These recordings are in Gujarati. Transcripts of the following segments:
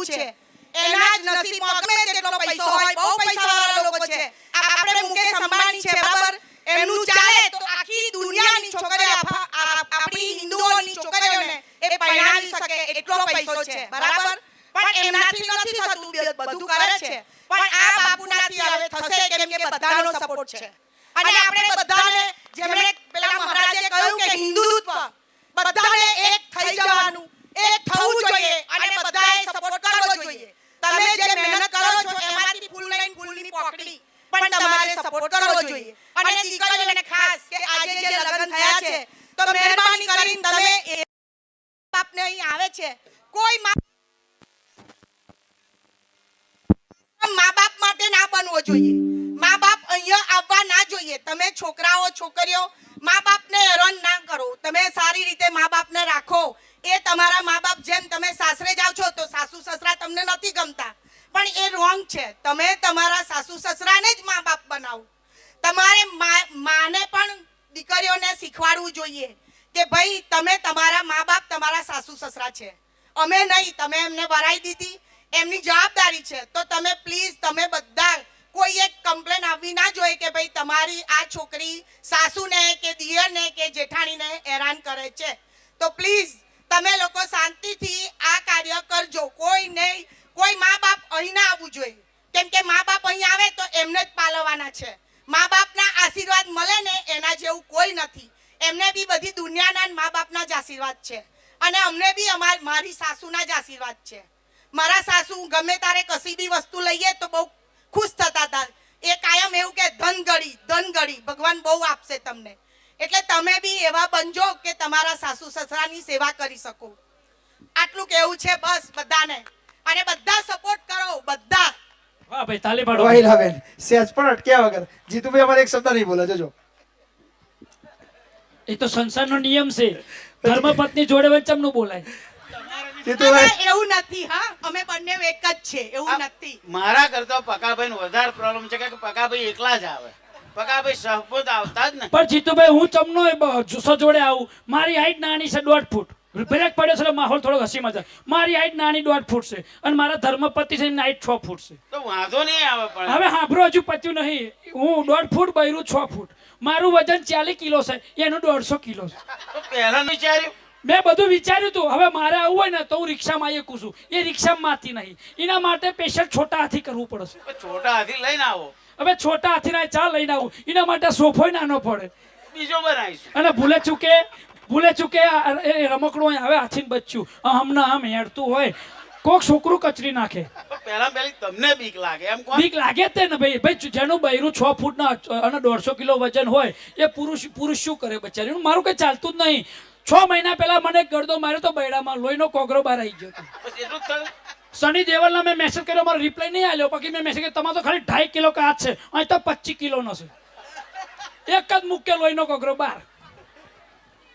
છે એના જ નસીબમાં ગમે તેટલો પૈસો હોય બહુ પૈસાવાળા લોકો છે આપણે મુકેશ અંબાણી છે બરાબર એમનું ચાલે તો આખી દુનિયાની છોકરીઓ આપણી હિન્દુઓની છોકરીઓને એ પરણાવી શકે એટલો પૈસો છે બરાબર પણ એમનાથી નથી થતું બધું કરે છે પણ આ બાપુનાથી હવે થશે કેમ કે બધાનો સપોર્ટ છે અને આપણે બધાને જેમણે પેલા મહારાજે કહ્યું કે હિન્દુત્વ બધાને એક થઈ જવાનું એક થવું જોઈએ અને બધાએ સપોર્ટ કરવો જોઈએ તમે જે મહેનત કરો છો એમાંથી ફૂલ લઈને ફૂલની પોકડી પણ તમારે સપોર્ટ કરવો જોઈએ અને દીકરીઓને ખાસ કે આજે જે લગ્ન થયા છે તો મહેરબાની કરીને તમે એ બાપને અહીં આવે છે કોઈ મા બાપ માટે ના બનવો જોઈએ મા બાપ અહીંયા આવવા ના જોઈએ તમે છોકરાઓ છોકરીઓ મા બાપને હેરાન ના કરો તમે સારી રીતે મા બાપને રાખો એ તમારા મા બાપ જેમ તમે સાસરે જાવ છો તો સાસુ સસરા તમને નથી ગમતા પણ એ રોંગ છે તમે તમારા સાસુ સસરાને જ મા બાપ બનાવો તમારે માને પણ દીકરીઓને શીખવાડવું જોઈએ કે ભાઈ તમે તમારા મા બાપ તમારા સાસુ સસરા છે અમે નહીં તમે એમને વરાઈ દીધી એમની જવાબદારી છે તો તમે પ્લીઝ તમે બધા કોઈ એક કમ્પ્લેન આવવી ના જોઈએ કે ભાઈ તમારી આ છોકરી સાસુને કે દિયરને કે જેઠાણીને હેરાન કરે છે તો પ્લીઝ તમે લોકો શાંતિથી આ કાર્ય કરજો કોઈ મા બાપ અહીં ના આવવું જોઈએ કેમ કે મા બાપ અહીં આવે તો એમને જ પાલવાના છે મા બાપના આશીર્વાદ મળે ને એના જેવું કોઈ નથી એમને બી બધી દુનિયાના મા બાપના જ આશીર્વાદ છે અને અમને બી મારી સાસુના જ આશીર્વાદ છે મારા સાસુ ગમે તારે કશી બી વસ્તુ લઈએ તો બહુ ખુશ થતા હતા એ કાયમ એવું કે ધન ગળી ભગવાન બહુ આપશે તમને એટલે તમે બી એવા બનજો કે તમારા સાસુ સસરાની સેવા કરી શકો આટલું કેવું છે બસ બધાને અને બધા સપોર્ટ કરો બધા વાહ ભાઈ તાલી પાડો વાહિલા બેન સેજ પણ અટક્યા વગર જીતુભાઈ અમારે એક શબ્દ નહીં બોલે જોજો એ તો સંસારનો નિયમ છે ધર્મપત્ની જોડે વચ્ચેનું બોલાય જીતુભાઈ એવું નથી હા અમે બંને એક જ છે એવું નથી મારા કરતા પકાભાઈ નો વધારે પ્રોબ્લેમ છે કે પકાભાઈ એકલા જ આવે પકાભાઈ સહપોત આવતા જ ને પણ જીતુભાઈ હું ચમનો જુસ્સો જોડે આવું મારી હાઈટ નાની છે 1.5 ફૂટ બ્રેક પડ્યો છે માહોલ થોડો હસી મજા મારી હાઈટ નાની 1.5 ફૂટ છે અને મારા ધર્મપતિ છે એમની હાઈટ 6 ફૂટ છે તો વાંધો નહીં આવે પણ હવે હાંભળો હજુ પત્યું નહીં હું 1.5 ફૂટ બૈરું 6 ફૂટ મારું વજન 40 કિલો છે એનું 150 કિલો છે તો પહેલા વિચાર્યું મેં બધું વિચાર્યું હતું હવે મારે આવું હોય ને તો હું રિક્ષામાં એકું છું એ રિક્ષામાં માથી નહીં એના માટે સ્પેશિયલ છોટા હાથી કરવું પડશે છોટા હાથી લઈને આવો હવે છોટા હાથીના ચા લઈને આવું એના માટે સોફોય નાનો પડે બીજો બનાવીશું અને ભૂલે ચૂકે એ રમકડું આવે હાથીને બચ્યું હમણાં આમ હેડતું હોય કોક છોકરું કચરી નાખે પહેલી તમને બીક લાગે એમ કોણ બીક લાગે તે ને ભાઈ જેનું બૈરું 6 ફૂટના અને 150 કિલો વજન હોય એ પુરુષ શું કરે બચારી મારું કઈ ચાલતું જ નહીં 6 મહિના પહેલા મને ગળદો માર્યો તો બૈડામાં લોહીનો કોગરો બહાર આવી ગયો સની દેવલના મેં મેસેજ કર્યો મારો રિપ્લાય નહીં આવ્યો બાકી મેં મેસેજ કર્યો તમારો તો ખાલી 2.5 કિલો કાચ છે અહીં તો 25 કિલોનો છે એક જ મૂકે લોહીનો કોગરો બહાર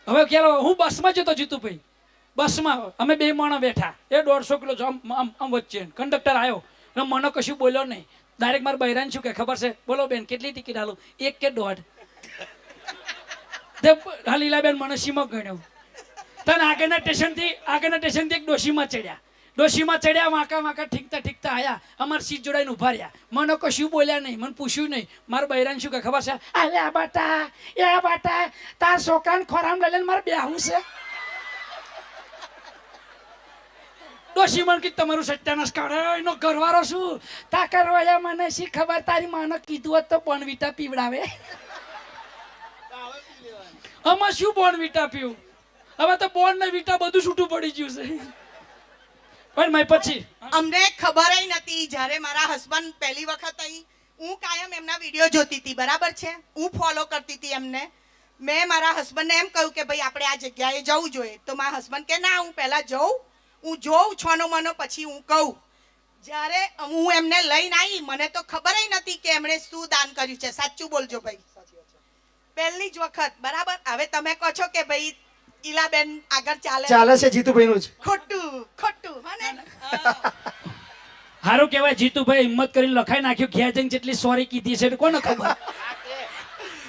હવે ક્યારે હું બસમાં જતો જીતુભાઈ બસમાં અમે 2 માણસ બેઠા એ 150 કિલો આમ વચ્ચે કંડક્ટર આવ્યો અને મને કશું બોલ્યો નહીં ડાયરેક્ટ મારા બૈરાન શું કે ખબર છે બોલો બેન કેટલી ટિકિટ હાલું 1 કે 1.5 લીલાબેન મને સીમો ગણ્યો તને આગળના સ્ટેશનથી એક ડોશીમાં ચડ્યા વાંકા ઠીકતા આયા અમારી સીટ જોડાઈને ઉભા રહ્યા મને કશું બોલ્યા નહીં મને પૂછ્યું નહીં મારા બૈરાન શું કે ખબર છે અલ્યા બાટા તાર છોકરાને ખોરામ લઈ લઈને મારે બેહવું છે ડોશી મને કીધું તમારું સત્યાનાશ કાઢે એનો ઘરવાળો શું તા કરવા મને શી ખબર તારી માને કીધું હોત તો બોર્નવિટા પીવડાવે આમાં શું બોર્નવિટા પીવું હવે તો બોર્ન ને વિટા બધું છૂટું પડી ગયું છે પણ મેં પછી અમને ખબર નથી જ્યારે મારા હસબન્ડ પહેલી વખત અહીં હું કાયમ એમના વિડીયો જોતી હતી બરાબર છે હું ફોલો કરતી હતી એમને મેં મારા હસબન્ડને એમ કહ્યું કે ભાઈ આપણે આ જગ્યાએ જવું જોઈએ તો મારા હસબન્ડ કે ના હું પહેલા હું જોઉં છોનો મનો પછી હું કહું જ્યારે હું એમને લઈને આવી મને તો ખબર નથી કે એમણે શું દાન કર્યું છે સાચું બોલજો ભાઈ પહેલી જ વખત બરાબર હવે તમે કહો છો કે ભાઈ ઈલાબેન આગળ ચાલે છે જીતુભાઈનું જ ખોટું હને હારું કહેવાય જીતુભાઈ હિંમત કરીને લખાઈ નાખ્યું ઘેર જઈને જેટલી સોરી કીધી છે કોને ખબર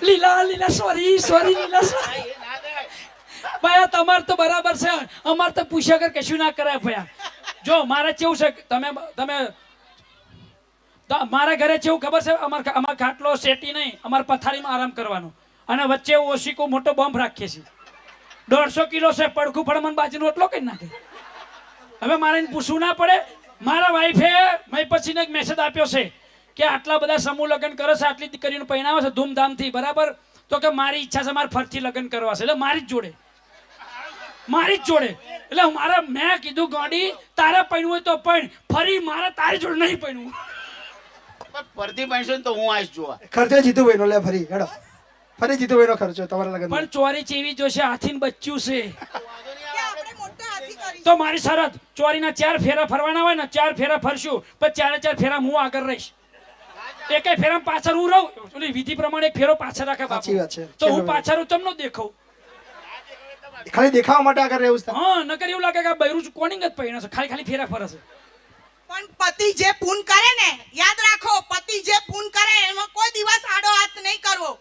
લીલા સોરી લીલા ભાઈ તમાર તો બરાબર છે અમાર તો પૂછ્યા કર કશું ના કરાય ભયા જો મારે કેવું છે કે મારા ઘરે કેવું ખબર છે, અમાર ખાટલો શેટી નહીં, અમાર પથારીમાં આરામ કરવાનો અને વચ્ચે ઓશિકો મોટો બોમ્બ રાખીએ છીએ. 150 કિલો છે, પડખું ફળમન બાજરીનો રોટલો કરી નાખે. હવે મારે એને પૂછવું ના પડે. મારા વાઈફે મેં પછીને એક મેસેજ આપ્યો છે કે આટલા બધા સમૂહ લગ્ન કરે છે, આટલી દીકરીનું પરિણામ છે ધૂમધામથી, બરાબર? તો કે મારી ઈચ્છા છે મારે ફરતી લગ્ન કરવા છે, એટલે મારી જ જોડે. એટલે મેં કીધું ગોડી તારે પૈણું હોય તો પૈણ, ફરી મારે તારી જોડે નહીં પૈણું. પણ પરથી બનશે ને તો હું આવીશ જોવા. ખર્ચો જીતુભાઈ નો લે ફરી હેડો, ફરી જીતુભાઈ નો ખર્ચો તમારા લગ્ન. પણ ચોરી ચેવી જોશે, હાથીને બચ્યું છે કે આપણે મોટા હાથી કરી તો મારી શરત, ચોરીના 4 ફેરા ફરવાના હોય ને, 4 ફેરા ફરશું, પણ 4 ફેરા હું આગળ રહીશ, એકેય ફેરા પાછળ હું રહું. ઓલી વિધિ પ્રમાણે એક ફેરો પાછળ રાખે સાચી વાત છે. તો હું પાછળ તમને દેખાઉં. ખાલી દેખાવા માટે આગળ રહેવું છે. હા, નકર એવું લાગે કે આ બૈરું કોણિંગ જ પહેર્યો છે, ખાલી ફેરા ફરે છે. પણ પતિ જે પૂન કરે ને, યાદ રાખો, પતિ જે પૂન કરે એમાં કોઈ દિવસ આડો હાથ નહીં કરવો.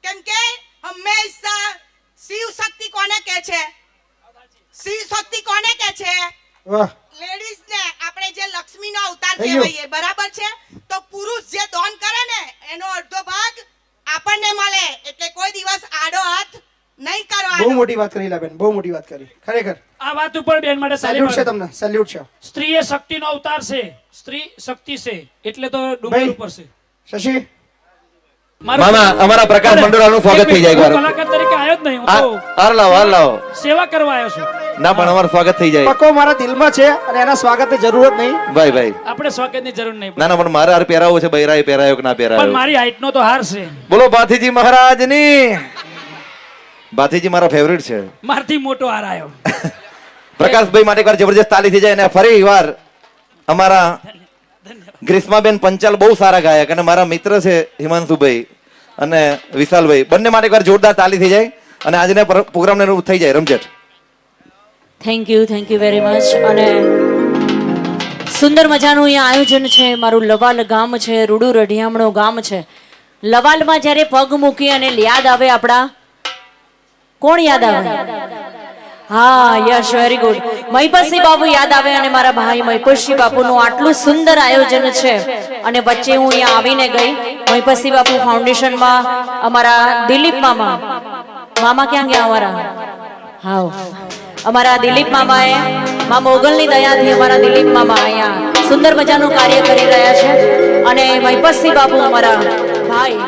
કેમ કે હંમેશા શિવ શક્તિ કોને કહે છે? શિવ શક્તિ કોને કહે છે? વાહ, લેડીઝ ને આપણે જે લક્ષ્મી નો અવતાર થઈ ગયું. કહેવાય, બરાબર છે? તો પુરુષ જે દાન કરે ને એનો અડધો ભાગ આપણને મળે, એટલે કોઈ દિવસ આડો હાથ નહીં બહુ કરવાનો. મોટી વાત કરી લા બેન, બહુ મોટી વાત કરી ખરેખર. આ વાત ઉપર બેન માટે સેલ્યુટ છે તાલીમ. તમને, સેલ્યુટ છે. સ્ત્રી એ શક્તિનો અવતાર છે, સ્ત્રી શક્તિ છે, એટલે તો ડુંગર ભાઈ. ઉપર છે. શશી મામા અમારા પ્રકાશ મંડળનું સ્વાગત થઈ જાય હું એકવાર. કલાકાર તરીકે આવ્યો જ નહીં, હું તો હાર લાવો સેવા કરવા આવ્યો છું. ના પણ અમારું સ્વાગત થઈ જાય. પક્કો મારા દિલમાં છે અને એના સ્વાગતની જરૂરત નહીં. ભાઈ આપણે સ્વાગતની જરૂર નહીં ના પણ મારે હાર પહેરાવો છે, બૈરાએ પહેરાયો કે ના પણ પહેરાયો. મારી હાઈટ નો તો હાર છે, બોલો ભાથીજી મહારાજની. ભાથીજી મારા ફેવરિટ છે. મારથી મોટો હાર આવ્યો. પ્રકાશભાઈ માટે એકવાર જબરજસ્ત તાલી થઈ જાય અને ફરી વાર અમારા ગ્રીષ્માબેન પંચાલ બહુ સારા ગાયક અને મારા મિત્ર છે હિમાંશુભાઈ અને વિશાલભાઈ, બંને માટે એકવાર જોરદાર તાલી થઈ જાય અને આજના પ્રોગ્રામને થઈ જાય રમઝટ. Thank you very much. અને સુંદર મજાનું અહીંયા આયોજન છે. મારું લવાલ ગામ છે, રૂડુ રઢિયામણો ગામ છે. લવાલમાં જ્યારે પગ મૂકી અને યાદ આવે આપણા, કોણ યાદ આવે? હા, યસ, વેરી ગુડ. મહિપતસિંહ બાપુ યાદ આવે અને મારા ભાઈ મહિપતસિંહ બાપુનું આટલું સુંદર આયોજન છે. અને વચ્ચે હું અહીંયા આવીને ગઈ મહિપતસિંહ બાપુ ફાઉન્ડેશનમાં અમારા દિલીપ મામા ક્યાં ગયા અમારા? હા, અમારા દિલીપ મામાએ મા મોગલની દયાથી અમારા દિલીપ મામા અહીંયા સુંદર મજાનું કાર્ય કરી રહ્યા છે. અને મહિપતસિંહ બાપુ અમારા ભાઈ